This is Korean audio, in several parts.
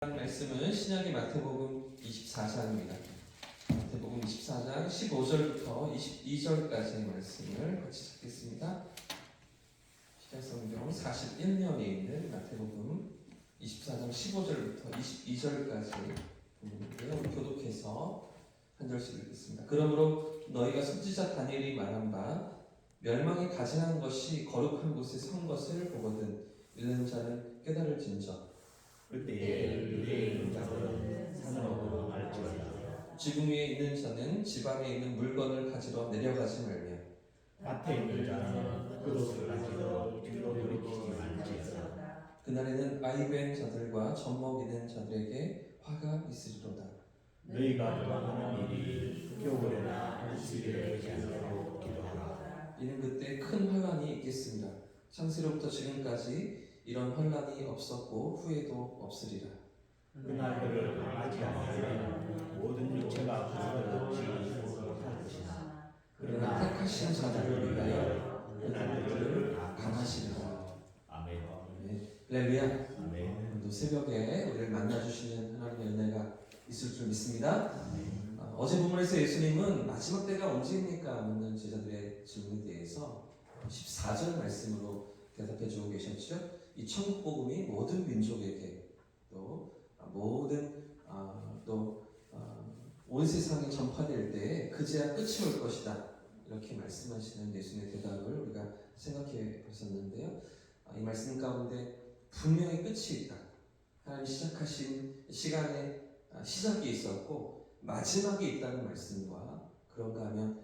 말씀은 신약의 마태복음 24장입니다. 마태복음 24장 15절부터 22절까지의 말씀을 같이 찾겠습니다. 신약성경 41면에 있는 마태복음 24장 15절부터 22절까지 부분인데요. 교독해서 한 절씩 읽겠습니다. 그러므로 너희가 선지자 다니엘이 말한 바 멸망에 가증한 것이 거룩한 곳에 선 것을 보거든 읽는 자는 깨달을진저 그때에 유대에 있는 자들은 산으로 갈지어다. 지붕 위에 있는 자는 집 안에 있는 물건을 가지러 내려가지 말며 밭에 있는 자는 그것을 가지러 뒤로 돌이키지 말지어다. 그날에는 아이 된 자들과 젖 먹이는 자들에게 화가 있으리로다. 너희가 도망하는 일이 겨울에나 안식일에 되지 않도록 기도하라. 이는 그때 큰 환란이 있겠습니다. 창세로부터 지금까지 이런 환란이 없었고 후에도 없으리라. 그날들을 맞이하면 모든 육체가 그것을 얻지 못할 것이나 그러나 택하신 자들을 위하여 그날들을 강하시리라. 아멘. 할렐루야. 아멘. 오늘도 새벽에 우리를 만나주시는 하나님의 은혜가 있을 줄 믿습니다. 어제 본문에서 예수님은 마지막 때가 언제입니까? 묻는 제자들의 질문에 대해서 14절 말씀으로 대답해주고 계셨죠. 이 천국 복음이 모든 민족에게 또 모든 온 세상에 전파될 때 그제야 끝이 올 것이다. 이렇게 말씀하시는 예수님의 대답을 우리가 생각해 보셨는데요. 이 말씀 가운데 분명히 끝이 있다. 하나님 시작하신 시간에 시작이 있었고 마지막이 있다는 말씀과 그런가 하면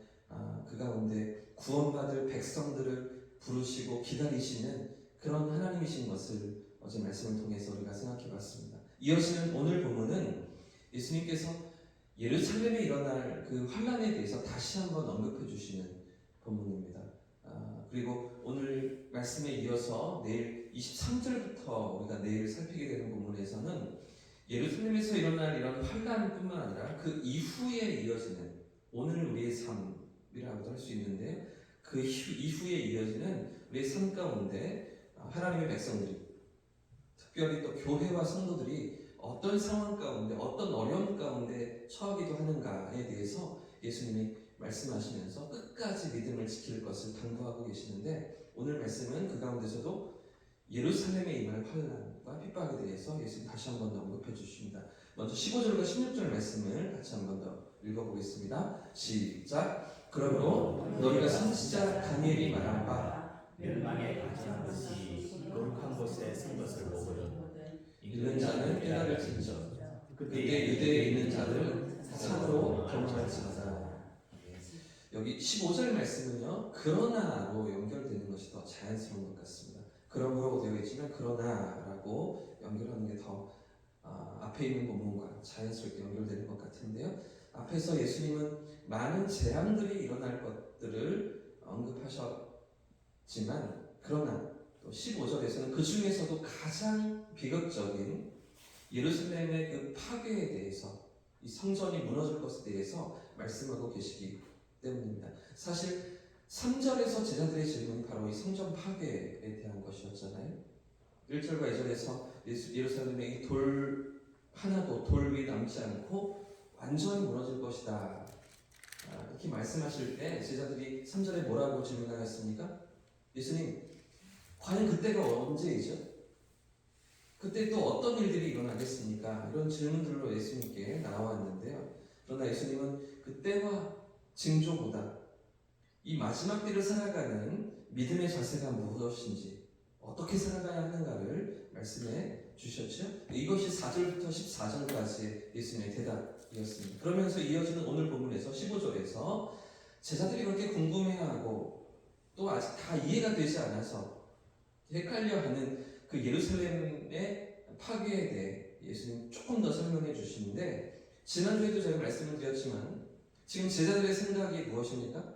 그 가운데 구원받을 백성들을 부르시고 기다리시는 그런 하나님이신 것을 어제 말씀을 통해서 우리가 생각해 봤습니다. 이어지는 오늘 본문은 예수님께서 예루살렘에 일어날 그 환란에 대해서 다시 한번 언급해 주시는 본문입니다. 그리고 오늘 말씀에 이어서 내일 23절부터 우리가 내일 살피게 되는 본문에서는 예루살렘에서 일어날 이런 환란뿐만 아니라 그 이후에 이어지는 오늘 우리의 삶이라고도 할 수 있는데 그 이후에 이어지는 우리의 삶 가운데 하나님의 백성들이 특별히 또 교회와 성도들이 어떤 상황 가운데 어떤 어려움 가운데 처하기도 하는가에 대해서 예수님이 말씀하시면서 끝까지 믿음을 지킬 것을 당부하고 계시는데 오늘 말씀은 그 가운데서도 예루살렘에 임할 환난과 핍박에 대해서 예수님 다시 한 번 더 언급해 주십니다. 먼저 15절과 16절 말씀을 같이 한 번 더 읽어보겠습니다. 시작. 그러므로 너희가 선지자 다니엘이 말한 바 멸망에 가증한 것이 거룩한 곳에 선 것을 보거든 읽는 자는 깨달을진저 그때 유대에 있는 자들은 산으로 도망할지어다. 여기 15절 말씀은요 그러나로 연결되는 것이 더 자연스러운 것 같습니다. 그러므로 되어 있지만 그러나라고 연결하는 게 더 앞에 있는 본문과 자연스럽게 연결되는 것 같은데요. 앞에서 예수님은 많은 재앙들이 일어날 것들을 언급하셨지만 그러나 또 15절에서는 그 중에서도 가장 비극적인 예루살렘의 그 파괴에 대해서 이 성전이 무너질 것에 대해서 말씀하고 계시기 때문입니다. 사실 3절에서 제자들의 질문이 바로 이 성전 파괴에 대한 것이었잖아요. 1절과 2절에서 예루살렘에 이 돌 하나도 돌 위에 남지 않고 완전히 무너질 것이다. 이렇게 말씀하실 때 제자들이 3절에 뭐라고 질문하였습니까? 예수님, 과연 그때가 언제이죠? 그때 또 어떤 일들이 일어나겠습니까? 이런 질문들로 예수님께 나왔는데요. 그러나 예수님은 그때와 징조보다 이 마지막 때를 살아가는 믿음의 자세가 무엇인지 어떻게 살아가야 하는가를 말씀해 주셨죠. 이것이 4절부터 14절까지의 예수님의 대답이었습니다. 그러면서 이어지는 오늘 본문에서 15절에서 제자들이 그렇게 궁금해하고 또 아직 다 이해가 되지 않아서 헷갈려하는 그 예루살렘의 파괴에 대해 예수님 조금 더 설명해 주시는데 지난주에도 제가 말씀을 드렸지만 지금 제자들의 생각이 무엇입니까?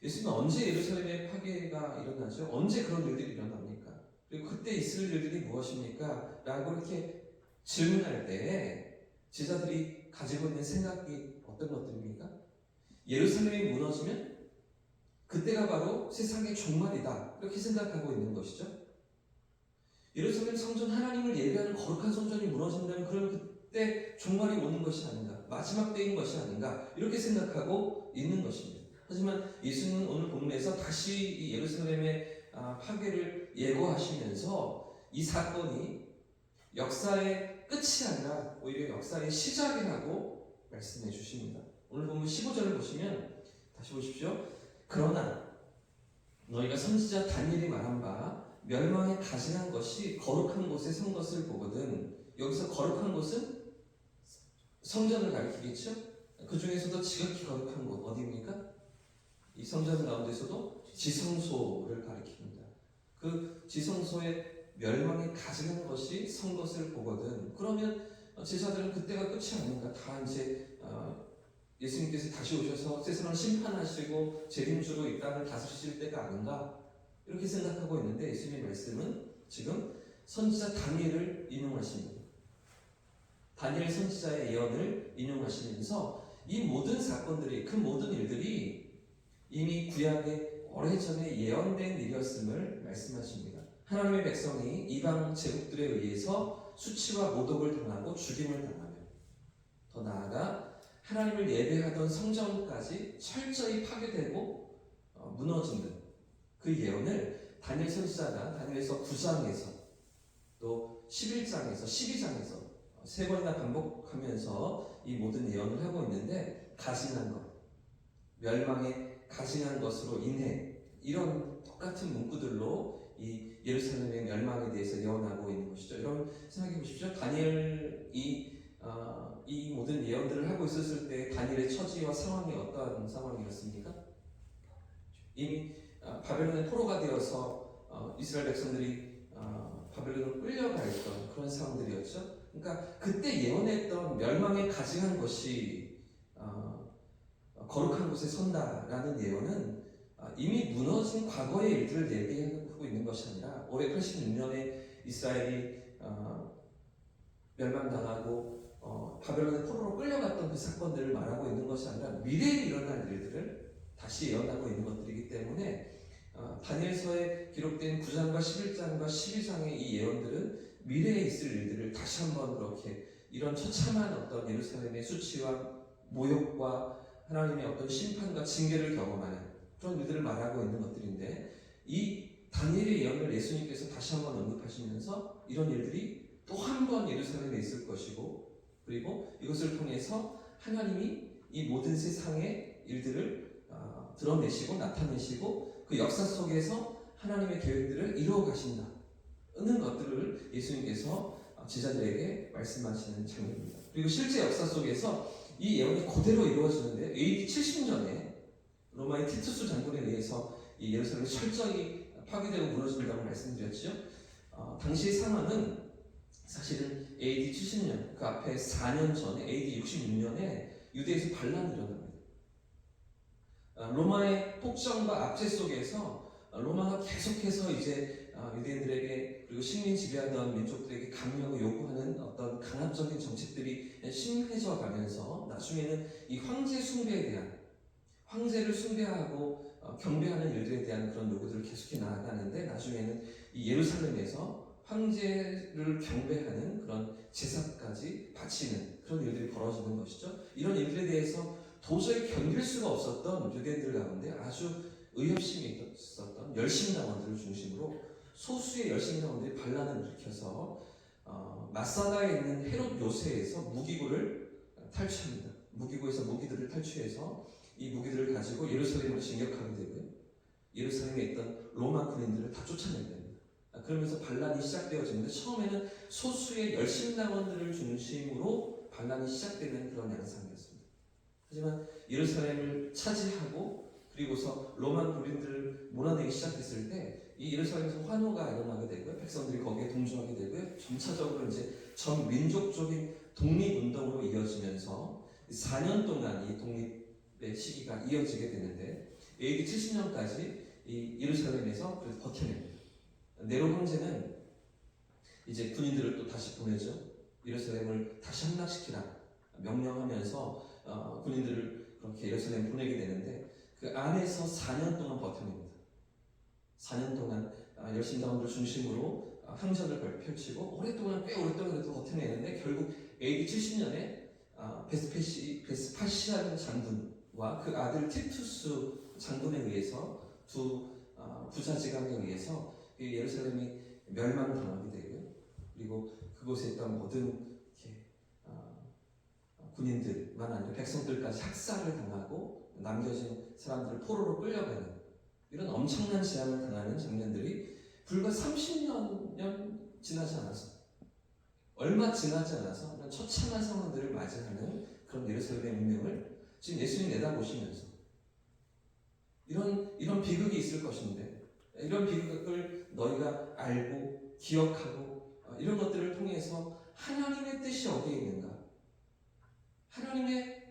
예수님은 언제 예루살렘의 파괴가 일어나죠? 언제 그런 일들이 일어납니까? 그리고 그때 있을 일들이 무엇입니까? 라고 이렇게 질문할 때 제자들이 가지고 있는 생각이 어떤 것들입니까? 예루살렘이 무너지면 그때가 바로 세상의 종말이다. 이렇게 생각하고 있는 것이죠. 예루살렘 성전 하나님을 예배하는 거룩한 성전이 무너진다면 그러면 그때 종말이 오는 것이 아닌가, 마지막 때인 것이 아닌가 이렇게 생각하고 있는 것입니다. 하지만 예수님은 오늘 본문에서 다시 이 예루살렘의 파괴를 예고하시면서 이 사건이 역사의 끝이 아니라 오히려 역사의 시작이라고 말씀해 주십니다. 오늘 본문 15절을 보시면 다시 보십시오. 그러나 너희가 선지자 다니엘이 말한 바 멸망에 가증한 것이 거룩한 곳에 선 것을 보거든. 여기서 거룩한 곳은 성전을 가리키겠죠? 그 중에서도 지극히 거룩한 곳 어디입니까? 이 성전 가운데서도 지성소를 가리킵니다. 그 지성소의 멸망에 가증한 것이 선 것을 보거든. 그러면 제자들은 그때가 끝이 아닌가? 다 이제 예수님께서 다시 오셔서 세상을 심판하시고 재림주로 이 땅을 다스리실 때가 아닌가? 이렇게 생각하고 있는데 예수님의 말씀은 지금 선지자 다니엘을 인용하십니다. 다니엘 선지자의 예언을 인용하시면서 이 모든 사건들이, 그 모든 일들이 이미 구약의 오래전에 예언된 일이었음을 말씀하십니다. 하나님의 백성이 이방 제국들에 의해서 수치와 모독을 당하고 죽임을 당하며 더 나아가 하나님을 예배하던 성전까지 철저히 파괴되고 무너지는 그 예언을 다니엘 선지자가 다니엘서 9장에서 또 11장에서 12장에서 세 번이나 반복하면서 이 모든 예언을 하고 있는데 가증한 것, 멸망에 가증한 것으로 인해 이런 똑같은 문구들로 이 예루살렘의 멸망에 대해서 예언하고 있는 것이죠. 여러분 생각해 보십시오. 다니엘이 이 모든 예언들을 하고 있었을 때 다니엘의 처지와 상황이 어떠한 상황이었습니까? 이미 바벨론의 포로가 되어서 이스라엘 백성들이 바벨론으로 끌려가 있던 그런 상황들이었죠. 그러니까 그때 예언했던 멸망에 가증한 것이 거룩한 곳에 선다라는 예언은 이미 무너진 과거의 일들을 얘기하고 있는 것이 아니라 586년에 이스라엘이 멸망당하고 바벨론의 포로로 끌려갔던 그 사건들을 말하고 있는 것이 아니라 미래에 일어날 일들을 다시 예언하고 있는 것들이기 때문에 다니엘서에 기록된 9장과 11장과 12장의 이 예언들은 미래에 있을 일들을 다시 한번 그렇게 이런 처참한 어떤 예루살렘의 수치와 모욕과 하나님의 어떤 심판과 징계를 경험하는 그런 일들을 말하고 있는 것들인데 이 다니엘의 예언을 예수님께서 다시 한번 언급하시면서 이런 일들이 또 한 번 예루살렘에 있을 것이고 그리고 이것을 통해서 하나님이 이 모든 세상의 일들을 드러내시고 나타내시고 그 역사 속에서 하나님의 계획들을 이루어 가신다는 것들을 예수님께서 제자들에게 말씀하시는 장면입니다. 그리고 실제 역사 속에서 이 예언이 그대로 이루어지는데 AD 70년에 로마의 티투스 장군에 의해서 이 예루살렘이 철저히 파괴되고 무너진다고 말씀드렸죠. 당시 상황은 사실은 AD 70년 그 앞에 4년 전에 AD 66년에 유대에서 반란이 일어납니다. 로마의 폭정과 압제 속에서 로마가 계속해서 이제 유대인들에게 그리고 식민 지배하던 민족들에게 강요하고 요구하는 어떤 강압적인 정책들이 심해져 가면서 나중에는 이 황제 숭배에 대한 황제를 숭배하고 경배하는 일들에 대한 그런 요구들을 계속해 나아가는데 나중에는 이 예루살렘에서 황제를 경배하는 그런 제사까지 바치는 그런 일들이 벌어지는 것이죠. 이런 일들에 대해서 도저히 견딜 수가 없었던 유대인들 가운데 아주 의협심이 있었던 열심당원들을 중심으로 소수의 열심당원들이 반란을 일으켜서 마사다에 있는 헤롯 요새에서 무기고를 탈취합니다. 무기고에서 무기들을 탈취해서 이 무기들을 가지고 예루살렘을 진격하게 되고요. 예루살렘에 있던 로마 군인들을 다 쫓아내게 됩니다. 그러면서 반란이 시작되어지는데 처음에는 소수의 열심당원들을 중심으로 반란이 시작되는 그런 양상이었습니다. 하지만 예루살렘을 차지하고 그리고서 로마 군인들을 몰아내기 시작했을 때 이 예루살렘에서 환호가 일어나게 되고요. 백성들이 거기에 동조하게 되고요. 점차적으로 이제 전 민족적인 독립운동으로 이어지면서 4년 동안 이 독립의 시기가 이어지게 되는데 AD 70년까지 이 예루살렘에서 그래서 버텨냅니다. 네로 황제는 이제 군인들을 또 다시 보내죠. 예루살렘을 다시 함락시키라 명령하면서 군인들을 그렇게 예루살렘 보내게 되는데 그 안에서 4년 동안 버텨냅니다. 4년 동안 열심당원들 중심으로 항전을 펼치고 오랫동안 꽤 오랫동안 그래도 버텨내는데 결국 AD 70년에 베스파시안 장군과 그 아들 티투스 장군에 의해서 두 부자지간에 의해서 예루살렘이 멸망당하게 되고요. 그리고 그곳에 있던 모든 군인들만 아니라 백성들까지 학살을 당하고 남겨진 사람들을 포로로 끌려가는 이런 엄청난 재앙을 당하는 장면들이 불과 30년 지나지 않아서 얼마 지나지 않아서 이런 처참한 상황들을 맞이하는 그런 예루살렘의 운명을 지금 예수님 내다보시면서 이런 비극이 있을 것인데 이런 비극을 너희가 알고 기억하고 이런 것들을 통해서 하나님의 뜻이 어디에 있는가, 하나님의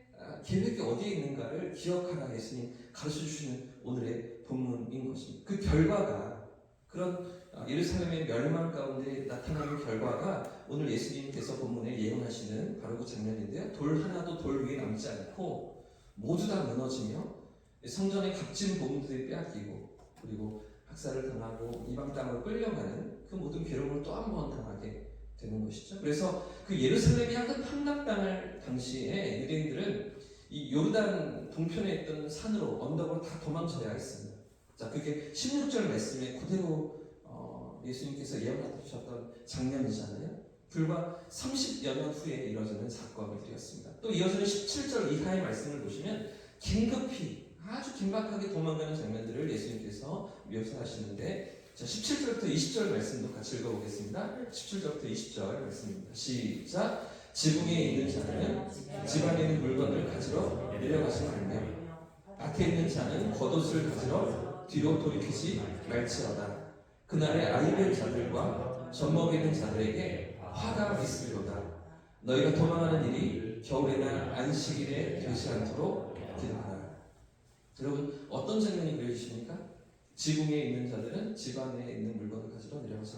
계획이 어디에 있는가를 기억하라 예수님 가르쳐 주시는 오늘의 본문인 것입니다. 그 결과가 그런 예루살렘의 멸망 가운데 나타나는 결과가 오늘 예수님께서 본문에 예언하시는 바로 그 장면인데요. 돌 하나도 돌 위에 남지 않고 모두 다 무너지며 성전의 값진 보물들이 빼앗기고 그리고 학살을 당하고 이방 땅으로 끌려가는 그 모든 괴로움을 또 한 번 당하게 되는 것이죠. 그래서 그 예루살렘이 약간 함락당할 당시에 유대인들은 이 요르단 동편에 있던 산으로 언덕으로 다 도망쳐야 했습니다. 자, 그게 16절 말씀에 그대로 예수님께서 예언하셨던 장면이잖아요. 불과 30여 년 후에 이뤄지는 사건들이었습니다. 또 이어지는 17절 이하의 말씀을 보시면 긴급히 아주 긴박하게 도망가는 장면들을 예수님께서 묘사하시는데 자, 17절부터 20절 말씀도 같이 읽어보겠습니다. 17절부터 20절 말씀입니다. 시작. 지붕에 있는 자는 집 안에 있는 물건을 가지러 내려가지 말며 밭에 있는 자는 겉옷을 가지러 뒤로 돌이키지 말지어다. 그날에 아이된 자들과 젖먹이는 자들에게 화가 있으리로다. 너희가 도망하는 일이 겨울이나 안식일에 되지 않도록 기도하라. 여러분 어떤 장면이 그려지십니까? 지붕에 있는 자들은 집 안에 있는 물건을 가지러 내려가서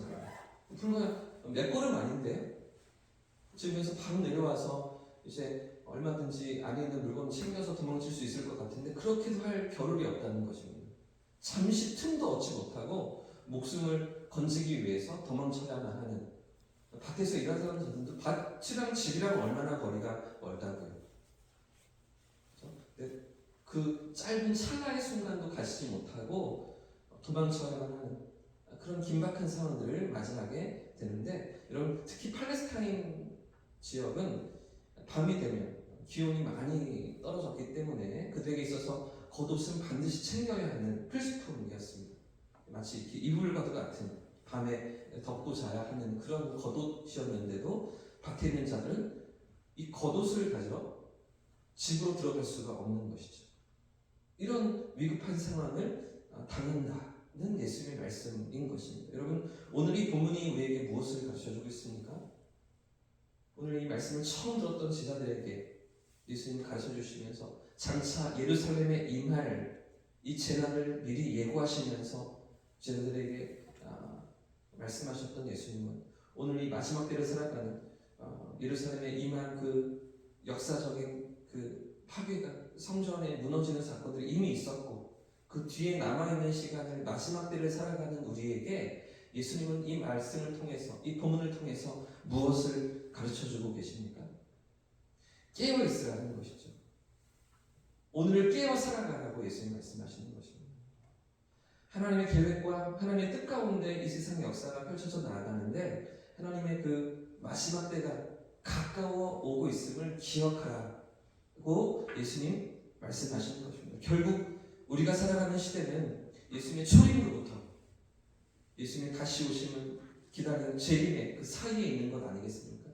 불과 몇 걸음 아닌데요. 지붕에서 바로 내려와서 이제 얼마든지 안에 있는 물건을 챙겨서 도망칠 수 있을 것 같은데 그렇게도 할 겨를이 없다는 것입니다. 잠시 틈도 얻지 못하고 목숨을 건지기 위해서 도망쳐야만 하는 밭에서 일하는 사람들도 밭이랑 집이랑 얼마나 거리가 멀다고요. 그 짧은 찰나의 순간도 가시지 못하고 도망쳐야만 하는 그런 긴박한 상황들을 맞이하게 되는데 여러분 특히 팔레스타인 지역은 밤이 되면 기온이 많이 떨어졌기 때문에 그들에게 있어서 겉옷은 반드시 챙겨야 하는 필수품이었습니다. 마치 이렇게 이불과도 같은 밤에 덮고 자야 하는 그런 겉옷이었는데도 밭에 있는 자들은 이 겉옷을 가지러 집으로 들어갈 수가 없는 것이죠. 이런 위급한 상황을 당한다는 예수님의 말씀인 것입니다. 여러분 오늘 이 본문이 우리에게 무엇을 가르쳐주고 있습니까? 오늘 이 말씀을 처음 들었던 제자들에게 예수님 가르쳐 주시면서 장차 예루살렘에 임할 이 재난을 미리 예고하시면서 제자들에게 말씀하셨던 예수님은 오늘 이 마지막 때를 살아가는 예루살렘에 임한 그 역사적인 그 파괴가 성전에 무너지는 사건들이 이미 있었고 그 뒤에 남아있는 시간을 마지막 때를 살아가는 우리에게 예수님은 이 말씀을 통해서 이 본문을 통해서 무엇을 가르쳐주고 계십니까? 깨어 있으라는 것이죠. 오늘을 깨어 살아가라고 예수님 말씀하시는 것입니다. 하나님의 계획과 하나님의 뜻 가운데 이 세상의 역사가 펼쳐져 나아가는데 하나님의 그 마지막 때가 가까워 오고 있음을 기억하라고 예수님 말씀하시는 것입니다. 결국 우리가 살아가는 시대는 예수님의 초림으로부터 예수님의 다시 오심을 기다리는 재림의 그 사이에 있는 것 아니겠습니까?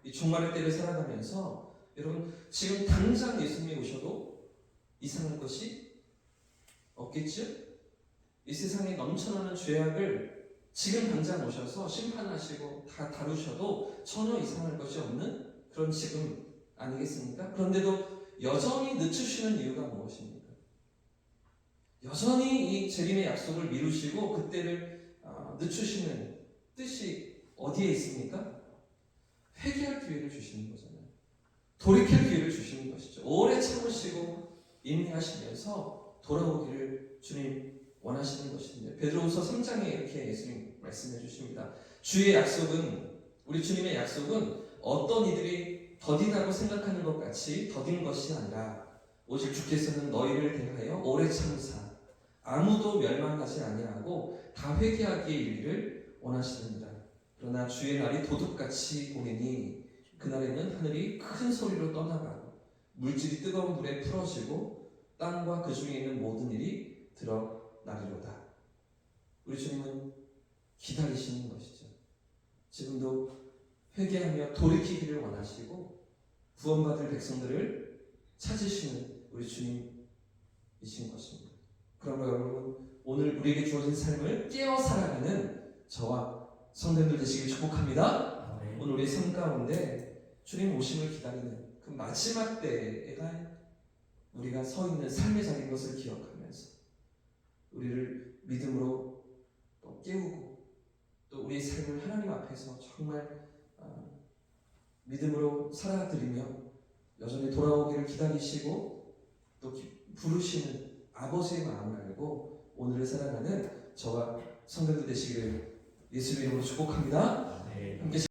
이 종말의 때를 살아가면서 여러분 지금 당장 예수님이 오셔도 이상할 것이 없겠죠? 이 세상에 넘쳐나는 죄악을 지금 당장 오셔서 심판하시고 다 다루셔도 전혀 이상할 것이 없는 그런 지금 아니겠습니까? 그런데도 여전히 늦추시는 이유가 무엇입니까? 여전히 이 재림의 약속을 미루시고 그때를 늦추시는 뜻이 어디에 있습니까? 회개할 기회를 주시는 거잖아요. 돌이킬 기회를 주시는 것이죠. 오래 참으시고 인내하시면서 돌아오기를 주님 원하시는 것인데 베드로후서 3장에 이렇게 예수님 말씀해 주십니다. 주의 약속은, 우리 주님의 약속은 어떤 이들이 더디다고 생각하는 것 같이 더딘 것이 아니라 오직 주께서는 너희를 대하여 오래 참으사 아무도 멸망하지 아니하고 다 회개하기에 이르기를 원하시느니라. 그러나 주의 날이 도둑같이 오리니 그날에는 하늘이 큰 소리로 떠나가고 물질이 뜨거운 불에 풀어지고 땅과 그 중에 있는 모든 일이 드러나리로다. 우리 주님은 기다리시는 것이죠. 지금도 회개하며 돌이키기를 원하시고 구원받을 백성들을 찾으시는 우리 주님이신 것입니다. 그러므로 여러분, 오늘 우리에게 주어진 삶을 깨어 살아가는 저와 성도님들 되시길 축복합니다. 아멘. 오늘 우리의 삶 가운데 주님 오심을 기다리는 그 마지막 때에가 우리가 서 있는 삶의 자리인 것을 기억하면서 우리를 믿음으로 또 깨우고 또 우리의 삶을 하나님 앞에서 정말 믿음으로 살아드리며 여전히 돌아오기를 기다리시고 또 부르시는 아버지의 마음을 알고 오늘을 살아가는 저와 성도들 되시기를 예수의 이름으로 축복합니다. 아멘. 함께